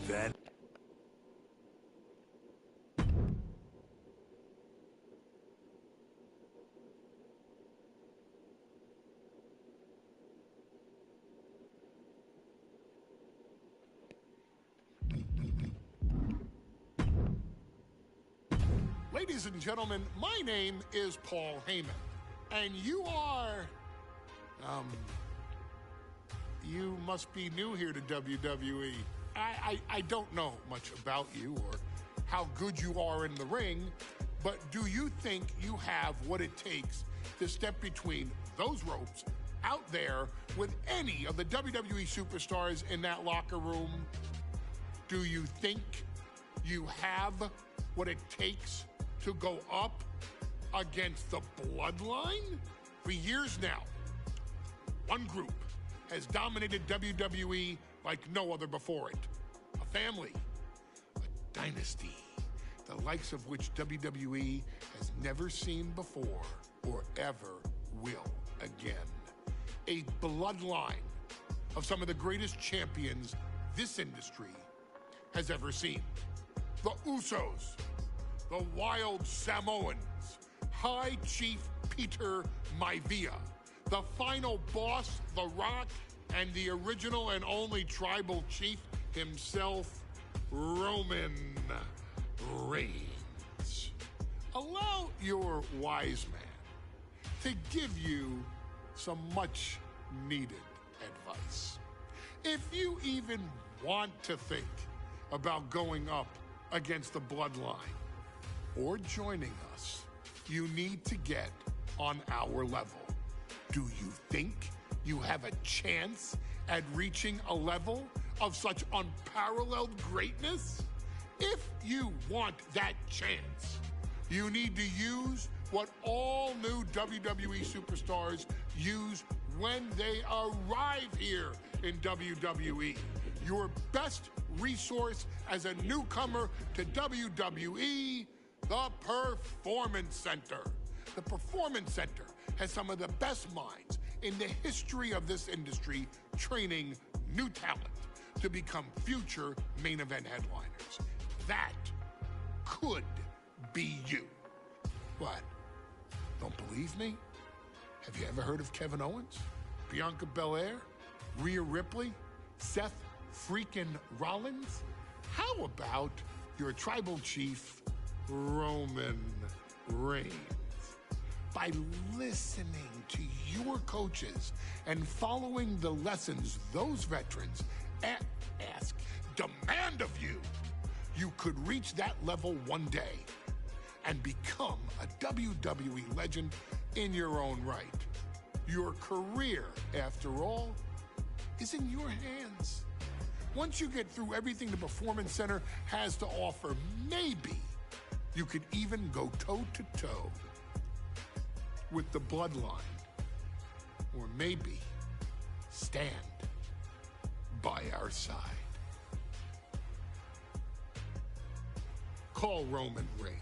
Then Ladies and gentlemen, my name is Paul Heyman, and you are, you must be new here to WWE. I don't know much about you or how good you are in the ring, but do you think you have what it takes to step between those ropes out there with any of the WWE superstars in that locker room? Do you think you have what it takes to go up against the Bloodline? For years now, one group has dominated WWE like no other before it. A family, a dynasty, the likes of which WWE has never seen before or ever will again. A bloodline of some of the greatest champions this industry has ever seen. The Usos, the Wild Samoans, High Chief Peter Maivia, the final boss, The Rock, and the original and only tribal chief himself, Roman Reigns. Allow your wise man to give you some much needed advice. If you even want to think about going up against the Bloodline or joining us, you need to get on our level. Do you think you have a chance at reaching a level of such unparalleled greatness? If you want that chance, you need to use what all new WWE superstars use when they arrive here in WWE. Your best resource as a newcomer to WWE, the Performance Center. The Performance Center has some of the best minds in the history of this industry training new talent to become future main event headliners. That could be you. What? Don't believe me? Have you ever heard of Kevin Owens, Bianca Belair, Rhea Ripley, Seth freaking Rollins? How about your tribal chief, Roman Reigns? By listening to your coaches and following the lessons those veterans demand of you, you could reach that level one day and become a WWE legend in your own right. Your career, after all, is in your hands. Once you get through everything the Performance Center has to offer, maybe you could even go toe-to-toe with the Bloodline. Or maybe stand by our side. Call Roman Reigns.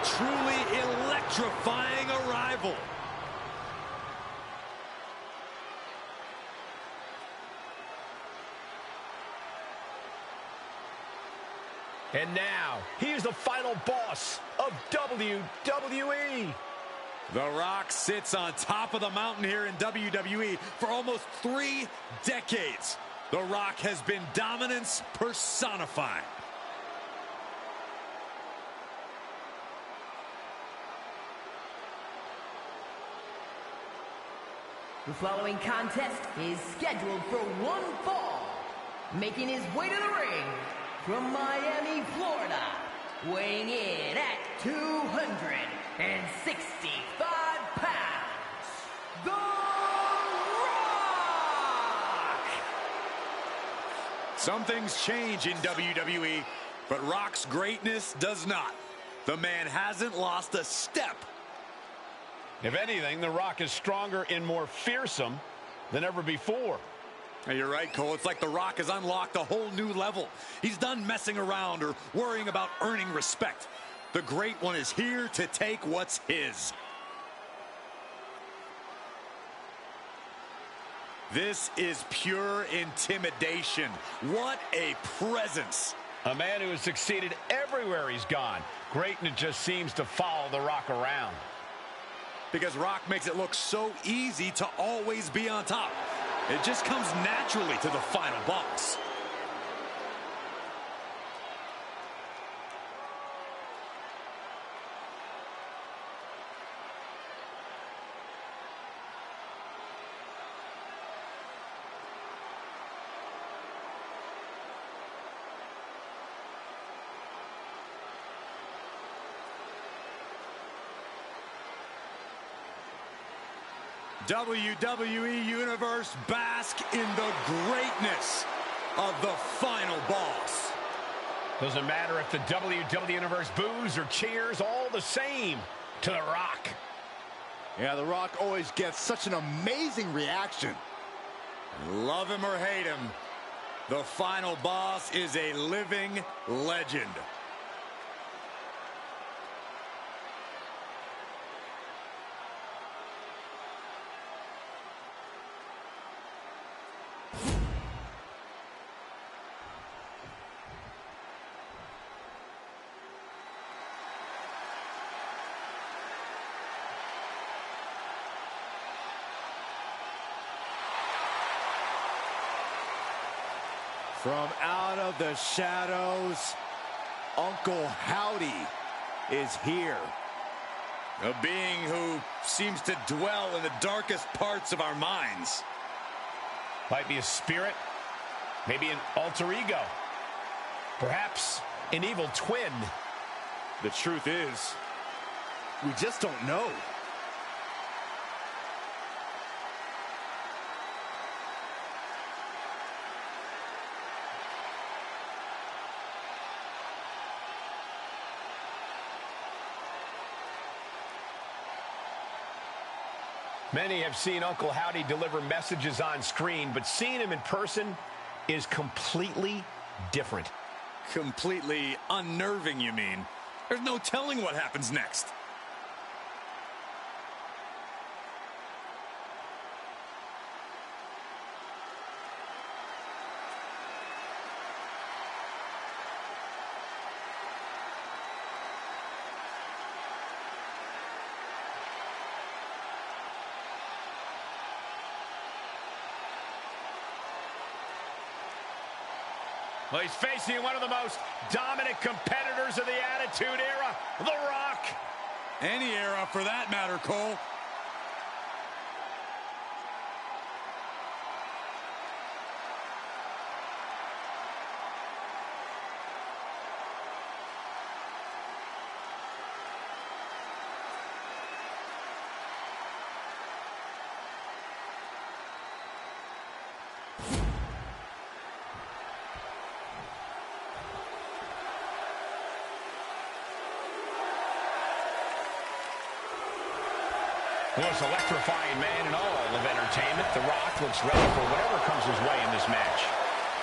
truly electrifying arrival. And now, here's the final boss of WWE. The Rock sits on top of the mountain here in WWE for almost 3 decades. The Rock has been dominance personified. The following contest is scheduled for one fall. Making his way to the ring from Miami, Florida, weighing in at 265 pounds, The Rock! Some things change in WWE, but Rock's greatness does not. The man hasn't lost a step. If anything, The Rock is stronger and more fearsome than ever before. Hey, you're right, Cole. It's like The Rock has unlocked a whole new level. He's done messing around or worrying about earning respect. The Great One is here to take what's his. This is pure intimidation. What a presence. A man who has succeeded everywhere he's gone. Greatness just seems to follow The Rock around. Because Rock makes it look so easy to always be on top. It just comes naturally to the final boss. WWE Universe, bask in the greatness of the final boss. Doesn't matter if the WWE Universe boos or cheers, all the same to The Rock. Yeah, The Rock always gets such an amazing reaction. Love him or hate him, the final boss is a living legend. From out of the shadows, Uncle Howdy is here. A being who seems to dwell in the darkest parts of our minds. Might be a spirit, maybe an alter ego, perhaps an evil twin. The truth is, we just don't know. Many have seen Uncle Howdy deliver messages on screen, but seeing him in person is completely different. Completely unnerving, you mean? There's no telling what happens next. Well, he's facing one of the most dominant competitors of the Attitude Era, The Rock. Any era for that matter, Cole. The most electrifying man in all of entertainment, The Rock looks ready for whatever comes his way in this match.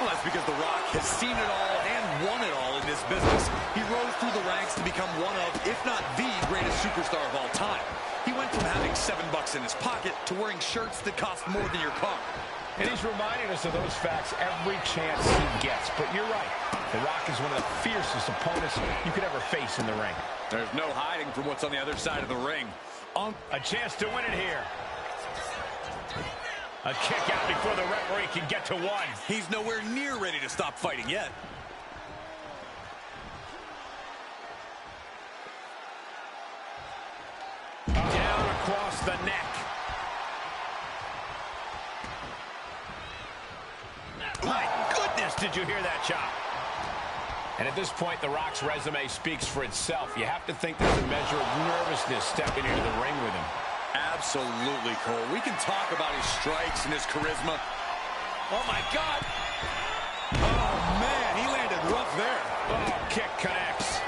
Well, that's because The Rock has seen it all and won it all in this business. He rose through the ranks to become one of, if not the greatest superstar of all time. He went from having $7 in his pocket to wearing shirts that cost more than your car. And he's reminding us of those facts every chance he gets. But you're right. The Rock is one of the fiercest opponents you could ever face in the ring. There's no hiding from what's on the other side of the ring. A chance to win it here. A kick out before the referee can get to one. He's nowhere near ready to stop fighting yet. Down across the neck. My goodness, did you hear that chop? And at this point, The Rock's resume speaks for itself. You have to think there's a measure of nervousness stepping into the ring with him. Absolutely, Cole. We can talk about his strikes and his charisma. Oh, my God. Oh, man, he landed rough there. Oh, kick connects.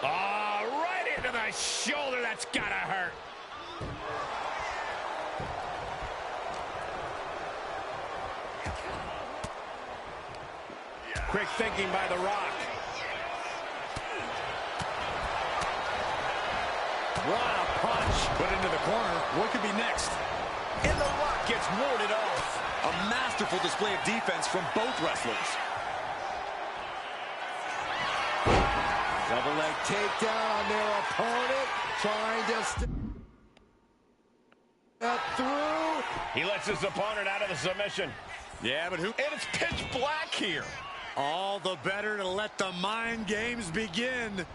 Oh, right into the shoulder. That's gotta hurt. Quick thinking by The Rock. What a punch. Put into the corner. What could be next? And The Rock gets warded off. A masterful display of defense from both wrestlers. Double leg takedown on their opponent. Trying to step through. He lets his opponent out of the submission. Yeah, but who? And it's pitch black here. All the better to let the mind games begin.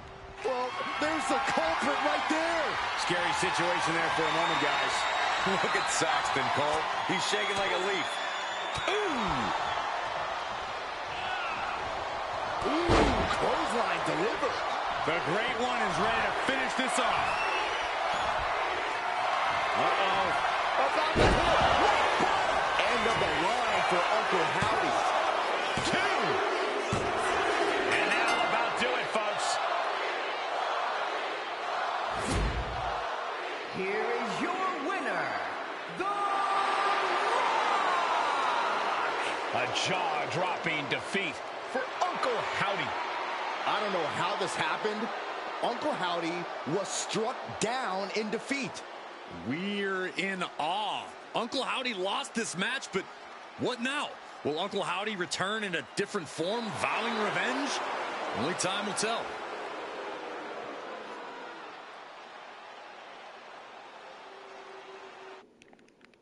Well, there's the culprit right there. Scary situation there for a moment, guys. Look at Saxton, Cole. He's shaking like a leaf. Ooh, clothesline delivered. The Great One is ready to finish this off. Uh-oh. About to hit. End of the line for Uncle Howdy. 2. And that'll about do it, folks. Here is your winner, The Rock! A jaw-dropping defeat for Uncle Howdy. I don't know how this happened. Uncle Howdy was struck down in defeat. We're in awe. Uncle Howdy lost this match, but what now? Will Uncle Howdy return in a different form, vowing revenge? Only time will tell.